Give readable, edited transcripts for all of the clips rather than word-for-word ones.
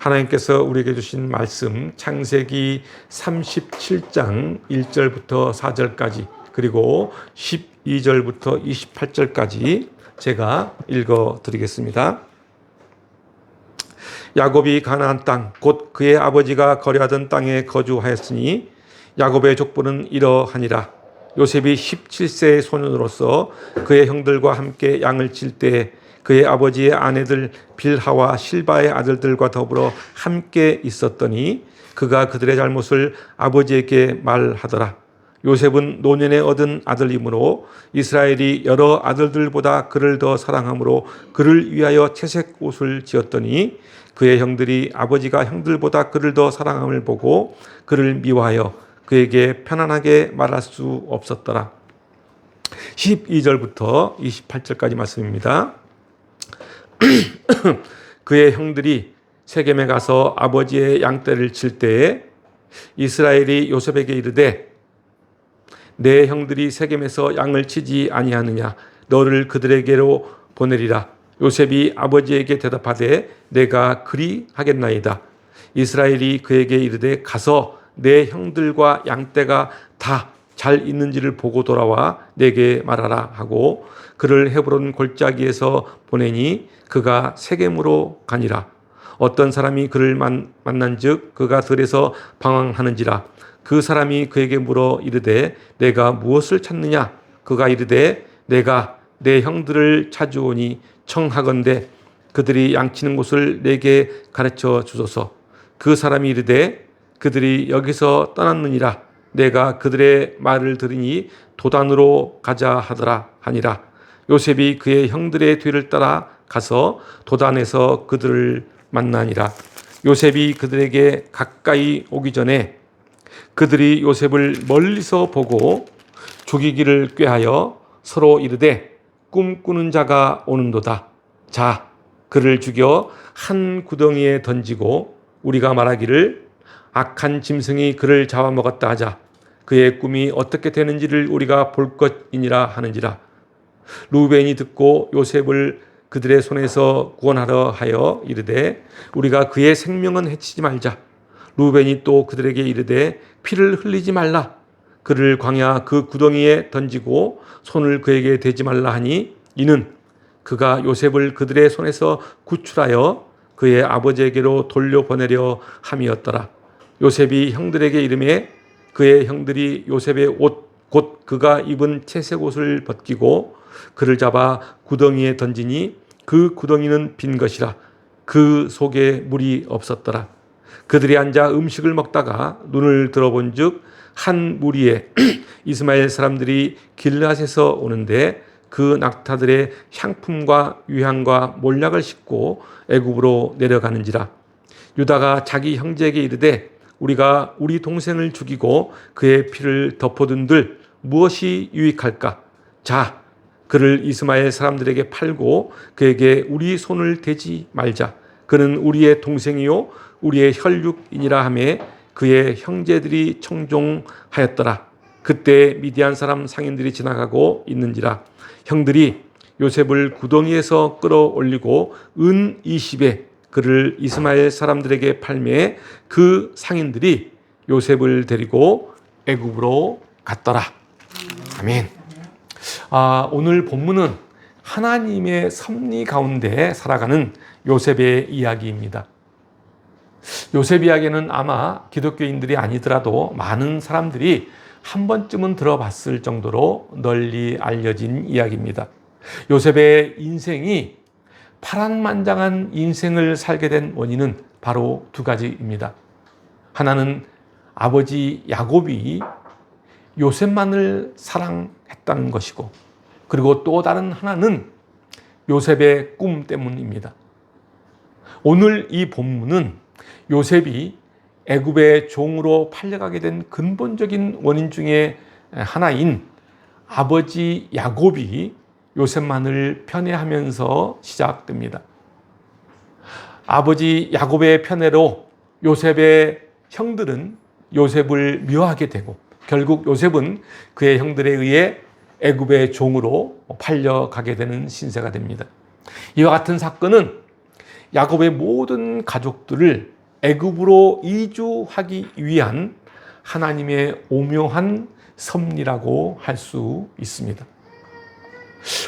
하나님께서 우리에게 주신 말씀 창세기 37장 1절부터 4절까지 그리고 12절부터 28절까지 제가 읽어 드리겠습니다. 야곱이 가나안 땅 곧 그의 아버지가 거류하던 땅에 거주하였으니 야곱의 족보는 이러하니라. 요셉이 17세의 소년으로서 그의 형들과 함께 양을 칠 때에 그의 아버지의 아내들 빌하와 실바의 아들들과 더불어 함께 있었더니 그가 그들의 잘못을 아버지에게 말하더라. 요셉은 노년에 얻은 아들이므로 이스라엘이 여러 아들들보다 그를 더 사랑하므로 그를 위하여 채색 옷을 지었더니 그의 형들이 아버지가 형들보다 그를 더 사랑함을 보고 그를 미워하여 그에게 편안하게 말할 수 없었더라. 12절부터 28절까지 말씀입니다. 그의 형들이 세겜에 가서 아버지의 양떼를 칠 때에 이스라엘이 요셉에게 이르되 내 형들이 세겜에서 양을 치지 아니하느냐 너를 그들에게로 보내리라. 요셉이 아버지에게 대답하되 내가 그리 하겠나이다. 이스라엘이 그에게 이르되 가서 내 형들과 양떼가 다 잘 있는지를 보고 돌아와 내게 말하라 하고 그를 헤브론 골짜기에서 보내니 그가 세겜으로 가니라. 어떤 사람이 그를 만난즉 그가 들에서 방황하는지라. 그 사람이 그에게 물어 이르되 내가 무엇을 찾느냐. 그가 이르되 내가 내 형들을 찾으오니 청하건대 그들이 양치는 곳을 내게 가르쳐 주소서. 그 사람이 이르되 그들이 여기서 떠났느니라. 내가 그들의 말을 들으니 도단으로 가자 하더라 하니라. 요셉이 그의 형들의 뒤를 따라 가서 도단에서 그들을 만나니라. 요셉이 그들에게 가까이 오기 전에 그들이 요셉을 멀리서 보고 죽이기를 꾀하여 서로 이르되 꿈꾸는 자가 오는도다. 자, 그를 죽여 한 구덩이에 던지고 우리가 말하기를 악한 짐승이 그를 잡아먹었다 하자. 그의 꿈이 어떻게 되는지를 우리가 볼 것이니라 하는지라. 루벤이 듣고 요셉을 그들의 손에서 구원하려 하여 이르되 우리가 그의 생명은 해치지 말자. 루벤이 또 그들에게 이르되 피를 흘리지 말라. 그를 광야 그 구덩이에 던지고 손을 그에게 대지 말라 하니 이는 그가 요셉을 그들의 손에서 구출하여 그의 아버지에게로 돌려보내려 함이었더라. 요셉이 형들에게 이르매 그의 형들이 요셉의 옷 곧 그가 입은 채색 옷을 벗기고 그를 잡아 구덩이에 던지니 그 구덩이는 빈 것이라. 그 속에 물이 없었더라. 그들이 앉아 음식을 먹다가 눈을 들어본즉 한 무리에 이스마엘 사람들이 길앗에서 오는데 그 낙타들의 향품과 유향과 몰약을 싣고 애굽으로 내려가는지라. 유다가 자기 형제에게 이르되 우리가 우리 동생을 죽이고 그의 피를 덮어둔들 무엇이 유익할까? 자, 그를 이스마엘 사람들에게 팔고 그에게 우리 손을 대지 말자. 그는 우리의 동생이요 우리의 혈육이니라 하며 그의 형제들이 청종하였더라. 그때 미디안 사람 상인들이 지나가고 있는지라. 형들이 요셉을 구덩이에서 끌어올리고 은 20에 그를 이스마엘 사람들에게 팔매 그 상인들이 요셉을 데리고 애굽으로 갔더라. 아멘. 오늘 본문은 하나님의 섭리 가운데 살아가는 요셉의 이야기입니다. 요셉 이야기는 아마 기독교인들이 아니더라도 많은 사람들이 한 번쯤은 들어봤을 정도로 널리 알려진 이야기입니다. 요셉의 인생이 파란만장한 인생을 살게 된 원인은 바로 두 가지입니다. 하나는 아버지 야곱이 요셉만을 사랑했다는 것이고 그리고 또 다른 하나는 요셉의 꿈 때문입니다. 오늘 이 본문은 요셉이 애굽의 종으로 팔려가게 된 근본적인 원인 중에 하나인 아버지 야곱이 요셉만을 편애하면서 시작됩니다. 아버지 야곱의 편애로 요셉의 형들은 요셉을 미워하게 되고 결국 요셉은 그의 형들에 의해 애굽의 종으로 팔려가게 되는 신세가 됩니다. 이와 같은 사건은 야곱의 모든 가족들을 애굽으로 이주하기 위한 하나님의 오묘한 섭리라고 할 수 있습니다.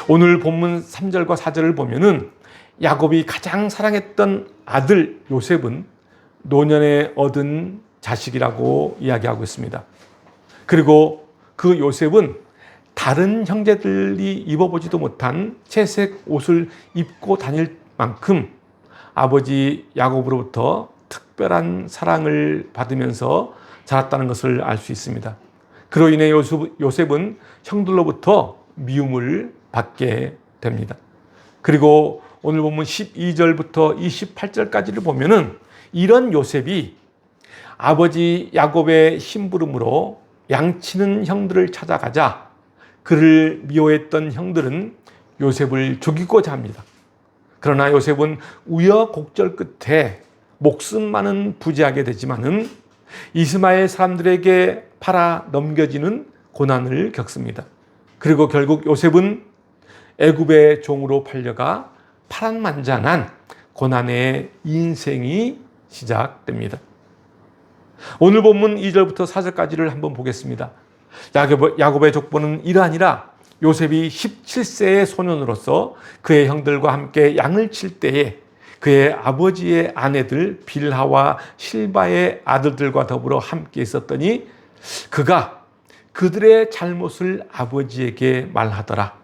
오늘 본문 3절과 4절을 보면은 야곱이 가장 사랑했던 아들 요셉은 노년에 얻은 자식이라고 이야기하고 있습니다. 그리고 그 요셉은 다른 형제들이 입어보지도 못한 채색 옷을 입고 다닐 만큼 아버지 야곱으로부터 특별한 사랑을 받으면서 자랐다는 것을 알 수 있습니다. 그로 인해 요셉은 형들로부터 미움을 받게 됩니다. 그리고 오늘 본문 12절부터 28절까지를 보면은 이런 요셉이 아버지 야곱의 심부름으로 양치는 형들을 찾아가자 그를 미워했던 형들은 요셉을 죽이고자 합니다. 그러나 요셉은 우여곡절 끝에 목숨 많은 부지하게 되지만은 이스마엘 사람들에게 팔아 넘겨지는 고난을 겪습니다. 그리고 결국 요셉은 애굽의 종으로 팔려가 파란만장한 고난의 인생이 시작됩니다. 오늘 본문 2절부터 4절까지를 한번 보겠습니다. 야곱의 족보는 이러하니라. 요셉이 17세의 소년으로서 그의 형들과 함께 양을 칠 때에 그의 아버지의 아내들 빌하와 실바의 아들들과 더불어 함께 있었더니 그가 그들의 잘못을 아버지에게 말하더라.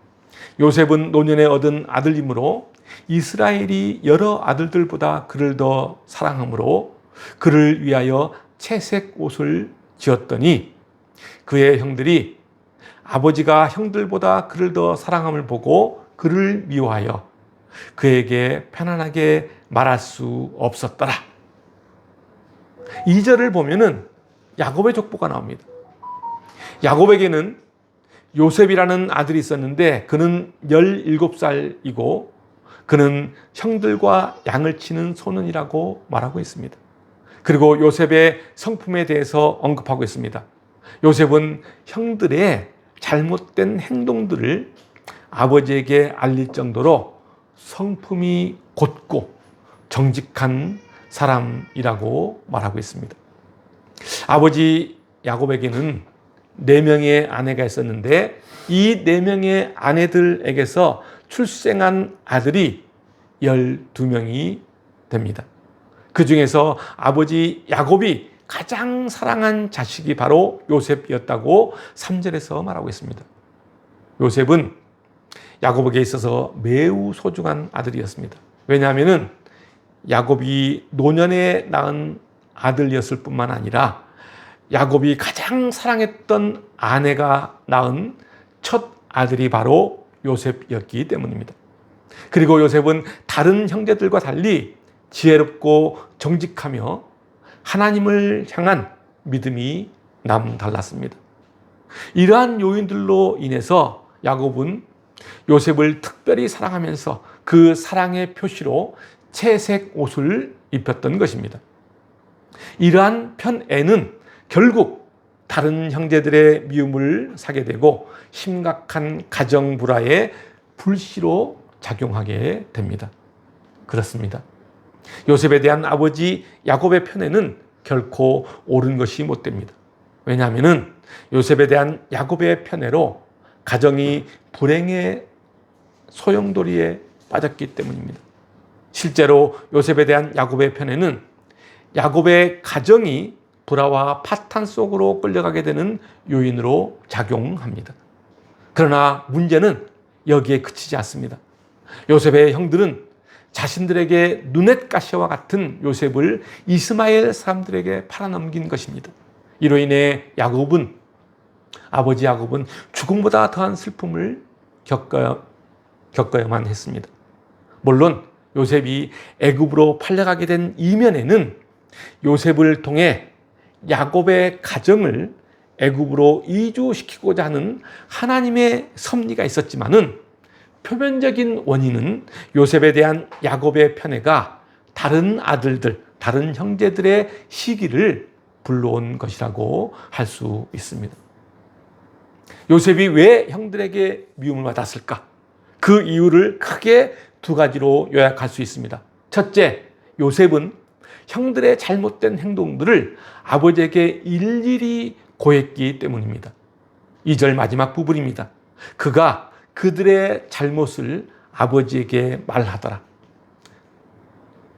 요셉은 노년에 얻은 아들이므로 이스라엘이 여러 아들들보다 그를 더 사랑하므로 그를 위하여 채색 옷을 지었더니 그의 형들이 아버지가 형들보다 그를 더 사랑함을 보고 그를 미워하여 그에게 편안하게 말할 수 없었더라. 2절을 보면은 야곱의 족보가 나옵니다. 야곱에게는 요셉이라는 아들이 있었는데 그는 17살이고 그는 형들과 양을 치는 소년이라고 말하고 있습니다. 그리고 요셉의 성품에 대해서 언급하고 있습니다. 요셉은 형들의 잘못된 행동들을 아버지에게 알릴 정도로 성품이 곧고 정직한 사람이라고 말하고 있습니다. 아버지 야곱에게는 4명의 아내가 있었는데 이 4명의 아내들에게서 출생한 아들이 12명이 됩니다. 그 중에서 아버지 야곱이 가장 사랑한 자식이 바로 요셉이었다고 3절에서 말하고 있습니다. 요셉은 야곱에게 있어서 매우 소중한 아들이었습니다. 왜냐하면 야곱이 노년에 낳은 아들이었을 뿐만 아니라 야곱이 가장 사랑했던 아내가 낳은 첫 아들이 바로 요셉이었기 때문입니다. 그리고 요셉은 다른 형제들과 달리 지혜롭고 정직하며 하나님을 향한 믿음이 남달랐습니다. 이러한 요인들로 인해서 야곱은 요셉을 특별히 사랑하면서 그 사랑의 표시로 채색 옷을 입혔던 것입니다. 이러한 편애는 결국 다른 형제들의 미움을 사게 되고 심각한 가정 불화의 불씨로 작용하게 됩니다. 그렇습니다. 요셉에 대한 아버지 야곱의 편애는 결코 옳은 것이 못 됩니다. 왜냐하면 요셉에 대한 야곱의 편애로 가정이 불행의 소용돌이에 빠졌기 때문입니다. 실제로 요셉에 대한 야곱의 편애는 야곱의 가정이 불화와 파탄 속으로 끌려가게 되는 요인으로 작용합니다. 그러나 문제는 여기에 그치지 않습니다. 요셉의 형들은 자신들에게 눈엣가시와 같은 요셉을 이스마엘 사람들에게 팔아넘긴 것입니다. 이로 인해 아버지 야곱은 죽음보다 더한 슬픔을 겪어야만 했습니다. 물론 요셉이 애굽으로 팔려가게 된 이면에는 요셉을 통해 야곱의 가정을 애굽으로 이주시키고자 하는 하나님의 섭리가 있었지만은 표면적인 원인은 요셉에 대한 야곱의 편애가 다른 아들들, 다른 형제들의 시기를 불러온 것이라고 할 수 있습니다. 요셉이 왜 형들에게 미움을 받았을까? 그 이유를 크게 2가지로 요약할 수 있습니다. 첫째, 요셉은 형들의 잘못된 행동들을 아버지에게 일일이 고했기 때문입니다. 2절 마지막 부분입니다. 그가 그들의 잘못을 아버지에게 말하더라.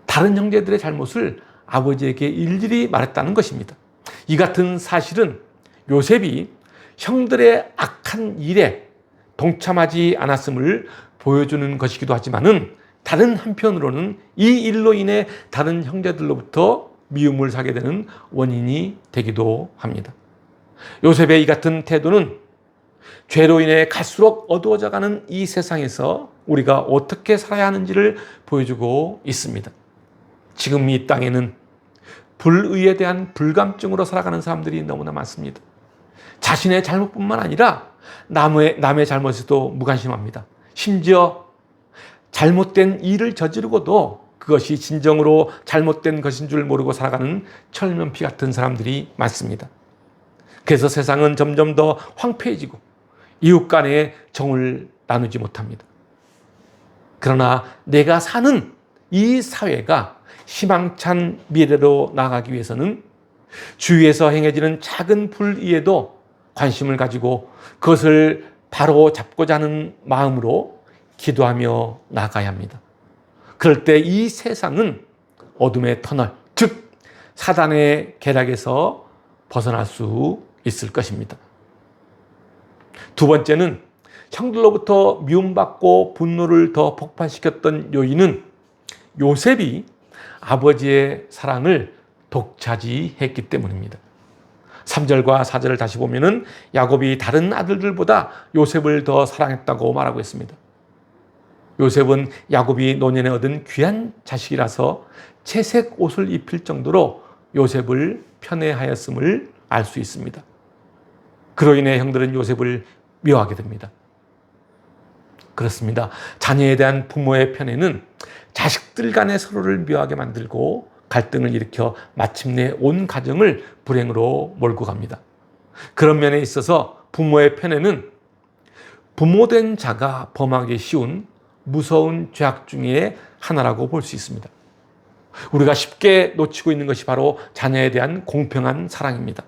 다른 형제들의 잘못을 아버지에게 일일이 말했다는 것입니다. 이 같은 사실은 요셉이 형들의 악한 일에 동참하지 않았음을 보여주는 것이기도 하지만은 다른 한편으로는 이 일로 인해 다른 형제들로부터 미움을 사게 되는 원인이 되기도 합니다. 요셉의 이 같은 태도는 죄로 인해 갈수록 어두워져가는 이 세상에서 우리가 어떻게 살아야 하는지를 보여주고 있습니다. 지금 이 땅에는 불의에 대한 불감증으로 살아가는 사람들이 너무나 많습니다. 자신의 잘못뿐만 아니라 남의 잘못에도 무관심합니다. 심지어 잘못된 일을 저지르고도 그것이 진정으로 잘못된 것인 줄 모르고 살아가는 철면피 같은 사람들이 많습니다. 그래서 세상은 점점 더 황폐해지고 이웃 간의 정을 나누지 못합니다. 그러나 내가 사는 이 사회가 희망찬 미래로 나아가기 위해서는 주위에서 행해지는 작은 불의에도 관심을 가지고 그것을 바로 잡고자 하는 마음으로 기도하며 나가야 합니다. 그럴 때 이 세상은 어둠의 터널, 즉 사단의 계략에서 벗어날 수 있을 것입니다. 두 번째는 형들로부터 미움받고 분노를 더 폭발시켰던 요인은 요셉이 아버지의 사랑을 독차지했기 때문입니다. 3절과 4절을 다시 보면은 야곱이 다른 아들들보다 요셉을 더 사랑했다고 말하고 있습니다. 요셉은 야곱이 노년에 얻은 귀한 자식이라서 채색 옷을 입힐 정도로 요셉을 편애하였음을 알 수 있습니다. 그로 인해 형들은 요셉을 미워하게 됩니다. 그렇습니다. 자녀에 대한 부모의 편애는 자식들 간의 서로를 미워하게 만들고 갈등을 일으켜 마침내 온 가정을 불행으로 몰고 갑니다. 그런 면에 있어서 부모의 편애는 부모된 자가 범하기 쉬운 무서운 죄악 중에 하나라고 볼 수 있습니다. 우리가 쉽게 놓치고 있는 것이 바로 자녀에 대한 공평한 사랑입니다.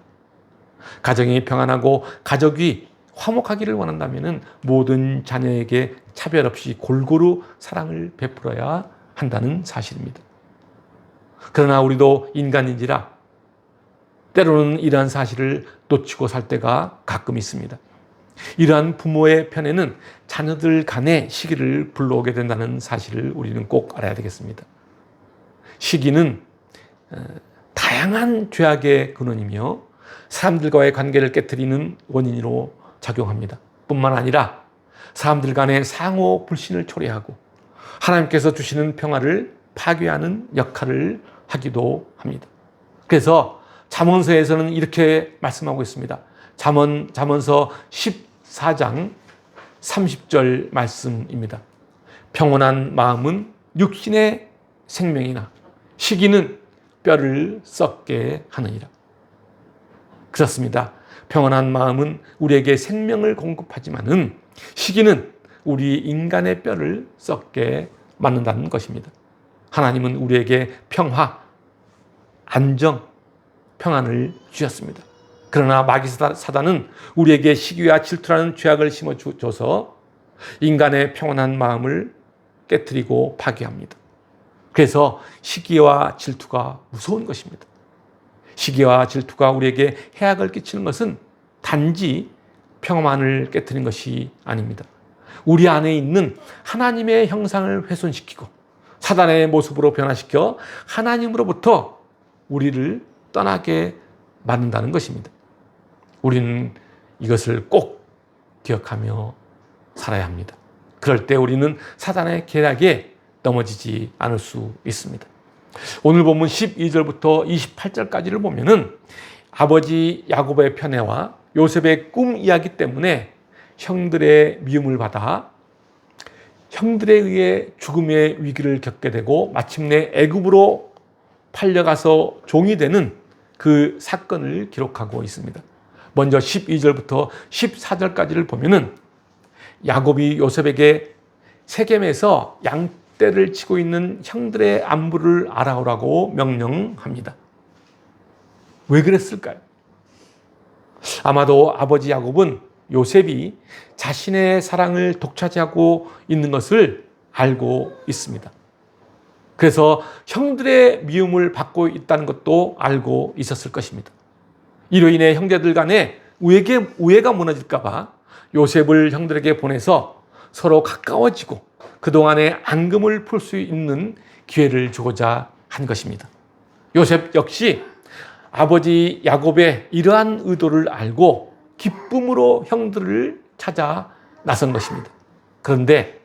가정이 평안하고 가족이 화목하기를 원한다면 모든 자녀에게 차별 없이 골고루 사랑을 베풀어야 한다는 사실입니다. 그러나 우리도 인간인지라 때로는 이러한 사실을 놓치고 살 때가 가끔 있습니다. 이러한 부모의 편애는 자녀들 간의 시기를 불러오게 된다는 사실을 우리는 꼭 알아야 되겠습니다. 시기는 다양한 죄악의 근원이며 사람들과의 관계를 깨트리는 원인으로 작용합니다. 뿐만 아니라 사람들 간의 상호 불신을 초래하고 하나님께서 주시는 평화를 파괴하는 역할을 하기도 합니다. 그래서 잠언서에서는 이렇게 말씀하고 있습니다. 잠언서 14장 30절 말씀입니다. 평온한 마음은 육신의 생명이나 시기는 뼈를 썩게 하느니라. 그렇습니다. 평온한 마음은 우리에게 생명을 공급하지만은 시기는 우리 인간의 뼈를 썩게 만든다는 것입니다. 하나님은 우리에게 평화, 안정, 평안을 주셨습니다. 그러나 마귀 사단은 우리에게 시기와 질투라는 죄악을 심어줘서 인간의 평온한 마음을 깨트리고 파괴합니다. 그래서 시기와 질투가 무서운 것입니다. 시기와 질투가 우리에게 해악을 끼치는 것은 단지 평안을 깨트리는 것이 아닙니다. 우리 안에 있는 하나님의 형상을 훼손시키고 사단의 모습으로 변화시켜 하나님으로부터 우리를 떠나게 만든다는 것입니다. 우리는 이것을 꼭 기억하며 살아야 합니다. 그럴 때 우리는 사단의 계략에 넘어지지 않을 수 있습니다. 오늘 본문 12절부터 28절까지를 보면은 아버지 야곱의 편애와 요셉의 꿈 이야기 때문에 형들의 미움을 받아 형들에 의해 죽음의 위기를 겪게 되고 마침내 애굽으로 팔려가서 종이 되는 그 사건을 기록하고 있습니다. 먼저 12절부터 14절까지를 보면은 야곱이 요셉에게 세겜에서 때를 치고 있는 형들의 안부를 알아오라고 명령합니다. 왜 그랬을까요? 아마도 아버지 야곱은 요셉이 자신의 사랑을 독차지하고 있는 것을 알고 있습니다. 그래서 형들의 미움을 받고 있다는 것도 알고 있었을 것입니다. 이로 인해 형제들 간에 우애가 무너질까 봐 요셉을 형들에게 보내서 서로 가까워지고 그동안의 앙금을 풀 수 있는 기회를 주고자 한 것입니다. 요셉 역시 아버지 야곱의 이러한 의도를 알고 기쁨으로 형들을 찾아 나선 것입니다. 그런데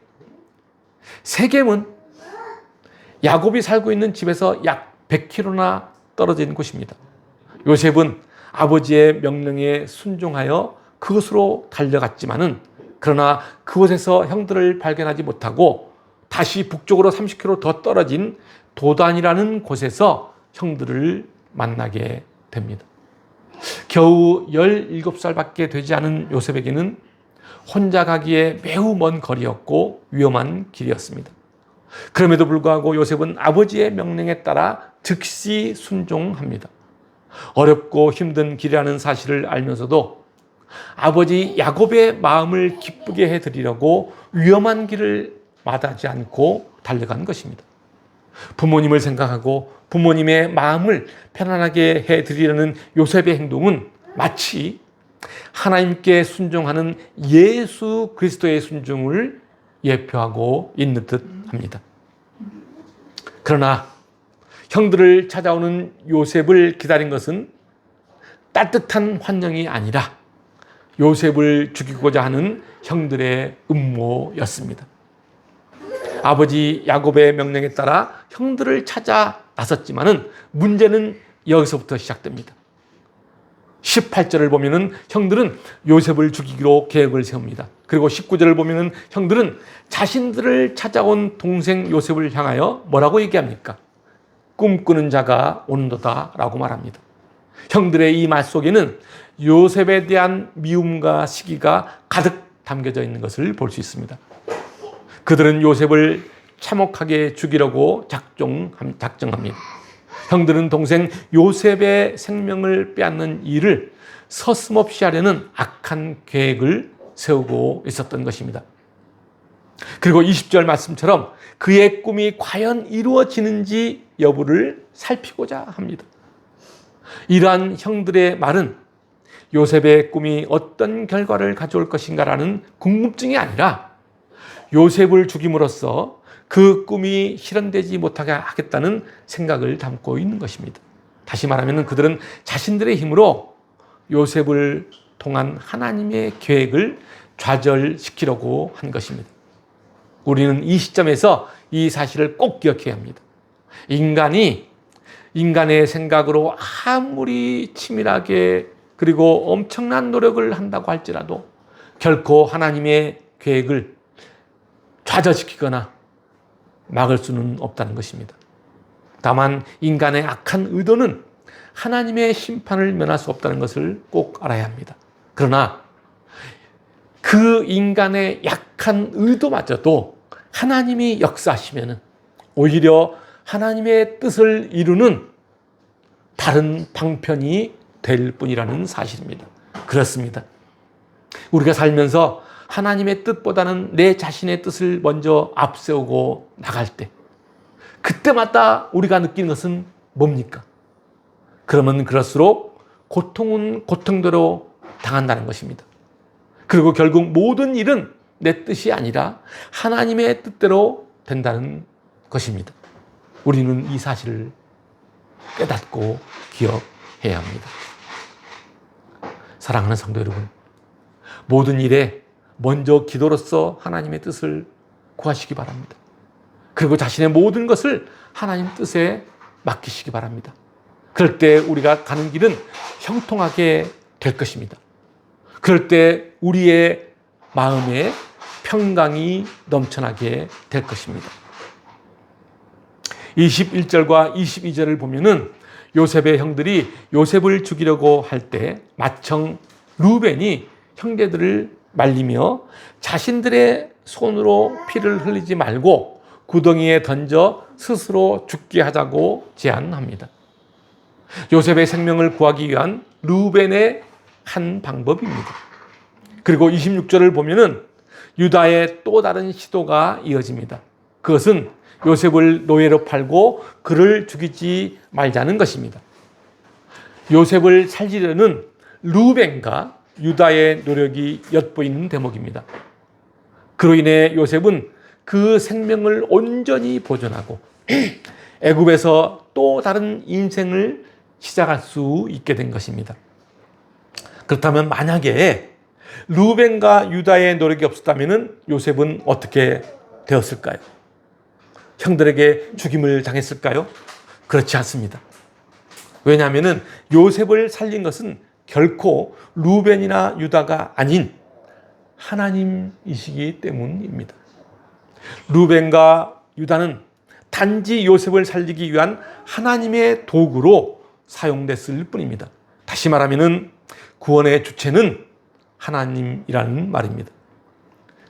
세겜은 야곱이 살고 있는 집에서 약 100km나 떨어진 곳입니다. 요셉은 아버지의 명령에 순종하여 그곳으로 달려갔지만은 그러나 그곳에서 형들을 발견하지 못하고 다시 북쪽으로 30km 더 떨어진 도단이라는 곳에서 형들을 만나게 됩니다. 겨우 17살밖에 되지 않은 요셉에게는 혼자 가기에 매우 먼 거리였고 위험한 길이었습니다. 그럼에도 불구하고 요셉은 아버지의 명령에 따라 즉시 순종합니다. 어렵고 힘든 길이라는 사실을 알면서도 아버지 야곱의 마음을 기쁘게 해드리려고 위험한 길을 마다하지 않고 달려간 것입니다. 부모님을 생각하고 부모님의 마음을 편안하게 해드리려는 요셉의 행동은 마치 하나님께 순종하는 예수 그리스도의 순종을 예표하고 있는 듯 합니다. 그러나 형들을 찾아오는 요셉을 기다린 것은 따뜻한 환영이 아니라 요셉을 죽이고자 하는 형들의 음모였습니다. 아버지 야곱의 명령에 따라 형들을 찾아 나섰지만은 문제는 여기서부터 시작됩니다. 18절을 보면은 형들은 요셉을 죽이기로 계획을 세웁니다. 그리고 19절을 보면은 형들은 자신들을 찾아온 동생 요셉을 향하여 뭐라고 얘기합니까? 꿈꾸는 자가 온도다 라고 말합니다. 형들의 이 말 속에는 요셉에 대한 미움과 시기가 가득 담겨져 있는 것을 볼 수 있습니다. 그들은 요셉을 참혹하게 죽이려고 작정합니다. 형들은 동생 요셉의 생명을 빼앗는 일을 서슴없이 하려는 악한 계획을 세우고 있었던 것입니다. 그리고 20절 말씀처럼 그의 꿈이 과연 이루어지는지 여부를 살피고자 합니다. 이러한 형들의 말은 요셉의 꿈이 어떤 결과를 가져올 것인가라는 궁금증이 아니라 요셉을 죽임으로써 그 꿈이 실현되지 못하게 하겠다는 생각을 담고 있는 것입니다. 다시 말하면 그들은 자신들의 힘으로 요셉을 통한 하나님의 계획을 좌절시키려고 한 것입니다. 우리는 이 시점에서 이 사실을 꼭 기억해야 합니다. 인간의 생각으로 아무리 치밀하게 그리고 엄청난 노력을 한다고 할지라도 결코 하나님의 계획을 좌절시키거나 막을 수는 없다는 것입니다. 다만 인간의 악한 의도는 하나님의 심판을 면할 수 없다는 것을 꼭 알아야 합니다. 그러나 그 인간의 약한 의도마저도 하나님이 역사하시면 오히려 하나님의 뜻을 이루는 다른 방편이 될 뿐이라는 사실입니다. 그렇습니다. 우리가 살면서 하나님의 뜻보다는 내 자신의 뜻을 먼저 앞세우고 나갈 때 그때마다 우리가 느끼는 것은 뭡니까? 그러면 그럴수록 고통은 고통대로 당한다는 것입니다. 그리고 결국 모든 일은 내 뜻이 아니라 하나님의 뜻대로 된다는 것입니다. 우리는 이 사실을 깨닫고 기억해야 합니다. 사랑하는 성도 여러분, 모든 일에 먼저 기도로서 하나님의 뜻을 구하시기 바랍니다. 그리고 자신의 모든 것을 하나님 뜻에 맡기시기 바랍니다. 그럴 때 우리가 가는 길은 형통하게 될 것입니다. 그럴 때 우리의 마음에 평강이 넘쳐나게 될 것입니다. 21절과 22절을 보면은 요셉의 형들이 요셉을 죽이려고 할 때 마청 루벤이 형제들을 말리며 자신들의 손으로 피를 흘리지 말고 구덩이에 던져 스스로 죽게 하자고 제안합니다. 요셉의 생명을 구하기 위한 루벤의 한 방법입니다. 그리고 26절을 보면은 유다의 또 다른 시도가 이어집니다. 그것은 요셉을 노예로 팔고 그를 죽이지 말자는 것입니다. 요셉을 살리려는 루벤과 유다의 노력이 엿보이는 대목입니다. 그로 인해 요셉은 그 생명을 온전히 보존하고 애굽에서 또 다른 인생을 시작할 수 있게 된 것입니다. 그렇다면 만약에 루벤과 유다의 노력이 없었다면 요셉은 어떻게 되었을까요? 형들에게 죽임을 당했을까요? 그렇지 않습니다. 왜냐하면 요셉을 살린 것은 결코 루벤이나 유다가 아닌 하나님이시기 때문입니다. 루벤과 유다는 단지 요셉을 살리기 위한 하나님의 도구로 사용됐을 뿐입니다. 다시 말하면 구원의 주체는 하나님이라는 말입니다.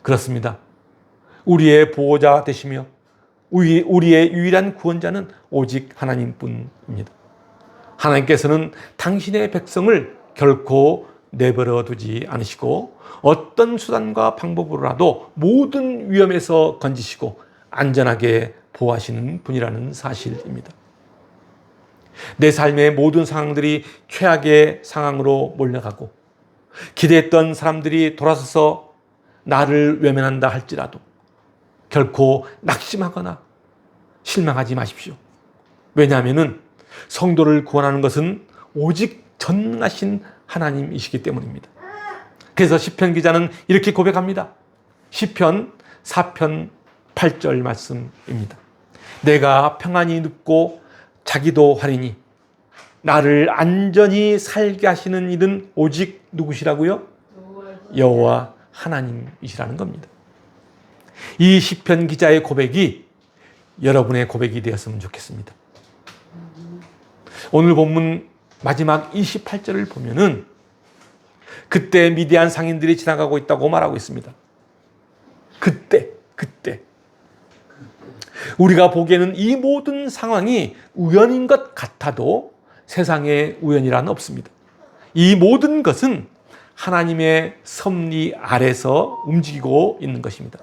그렇습니다. 우리의 보호자 되시며 우리의 유일한 구원자는 오직 하나님뿐입니다. 하나님께서는 당신의 백성을 결코 내버려 두지 않으시고 어떤 수단과 방법으로라도 모든 위험에서 건지시고 안전하게 보호하시는 분이라는 사실입니다. 내 삶의 모든 상황들이 최악의 상황으로 몰려가고 기대했던 사람들이 돌아서서 나를 외면한다 할지라도 결코 낙심하거나 실망하지 마십시오. 왜냐하면 성도를 구원하는 것은 오직 전능하신 하나님이시기 때문입니다. 그래서 시편 기자는 이렇게 고백합니다. 시편 4편 8절 말씀입니다. 내가 평안히 눕고 자기도 하리니 나를 안전히 살게 하시는 이는 오직 누구시라고요? 여호와 하나님이시라는 겁니다. 이 시편 기자의 고백이 여러분의 고백이 되었으면 좋겠습니다. 오늘 본문 마지막 28절을 보면은 그때 미디안 상인들이 지나가고 있다고 말하고 있습니다. 그때 우리가 보기에는 이 모든 상황이 우연인 것 같아도 세상에 우연이란 없습니다. 이 모든 것은 하나님의 섭리 아래서 움직이고 있는 것입니다.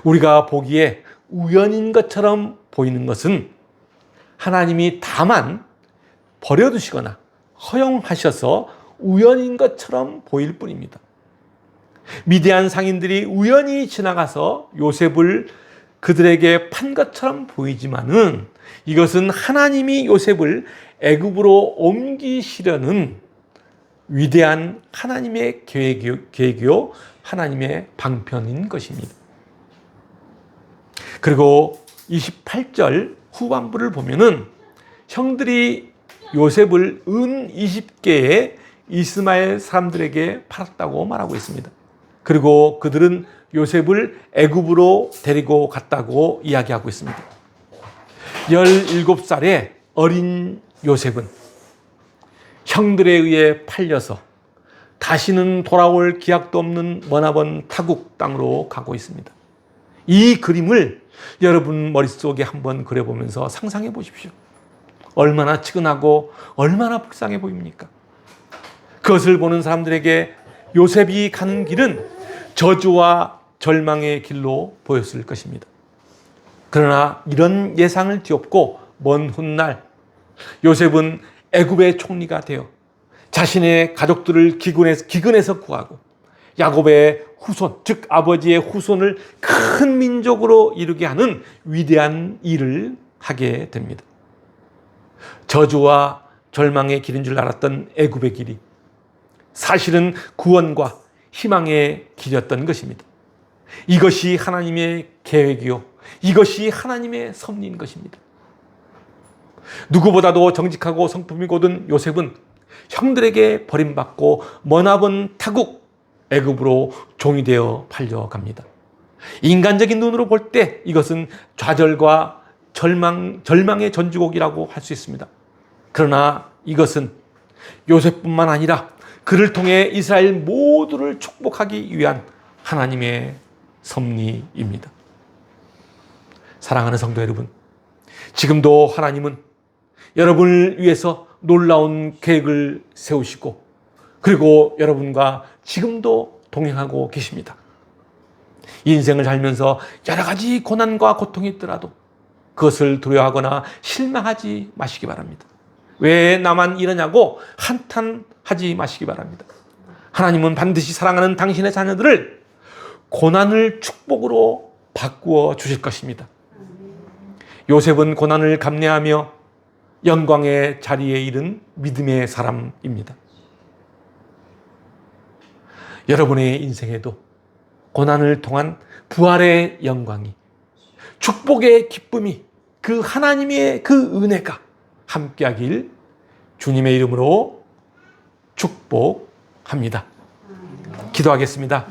우리가 보기에 우연인 것처럼 보이는 것은 하나님이 다만 버려두시거나 허용하셔서 우연인 것처럼 보일 뿐입니다. 미디안 상인들이 우연히 지나가서 요셉을 그들에게 판 것처럼 보이지만은 이것은 하나님이 요셉을 애굽으로 옮기시려는 위대한 하나님의 계획이요 하나님의 방편인 것입니다. 그리고 28절 후반부를 보면은 형들이 요셉을 은 20개의 이스마엘 사람들에게 팔았다고 말하고 있습니다. 그리고 그들은 요셉을 애굽으로 데리고 갔다고 이야기하고 있습니다. 17살의 어린 요셉은 형들에 의해 팔려서 다시는 돌아올 기약도 없는 머나먼 타국 땅으로 가고 있습니다. 이 그림을 여러분 머릿속에 한번 그려보면서 상상해 보십시오. 얼마나 측은하고 얼마나 불쌍해 보입니까? 그것을 보는 사람들에게 요셉이 가는 길은 저주와 절망의 길로 보였을 것입니다. 그러나 이런 예상을 뒤엎고 먼 훗날 요셉은 애굽의 총리가 되어 자신의 가족들을 기근에서 구하고 야곱의 후손, 즉 아버지의 후손을 큰 민족으로 이루게 하는 위대한 일을 하게 됩니다. 저주와 절망의 길인 줄 알았던 애굽의 길이 사실은 구원과 희망의 길이었던 것입니다. 이것이 하나님의 계획이요, 이것이 하나님의 섭리인 것입니다. 누구보다도 정직하고 성품이 고든 요셉은 형들에게 버림받고 머나먼 타국 애굽으로 종이 되어 팔려갑니다. 인간적인 눈으로 볼 때 이것은 좌절과 절망의 전주곡이라고 할 수 있습니다. 그러나 이것은 요셉뿐만 아니라 그를 통해 이스라엘 모두를 축복하기 위한 하나님의 섭리입니다. 사랑하는 성도 여러분, 지금도 하나님은 여러분을 위해서 놀라운 계획을 세우시고 그리고 여러분과 지금도 동행하고 계십니다. 인생을 살면서 여러 가지 고난과 고통이 있더라도 그것을 두려워하거나 실망하지 마시기 바랍니다. 왜 나만 이러냐고 한탄하지 마시기 바랍니다. 하나님은 반드시 사랑하는 당신의 자녀들을 고난을 축복으로 바꾸어 주실 것입니다. 요셉은 고난을 감내하며 영광의 자리에 이른 믿음의 사람입니다. 여러분의 인생에도 고난을 통한 부활의 영광이, 축복의 기쁨이, 그 하나님의 그 은혜가 함께하길 주님의 이름으로 축복합니다. 기도하겠습니다.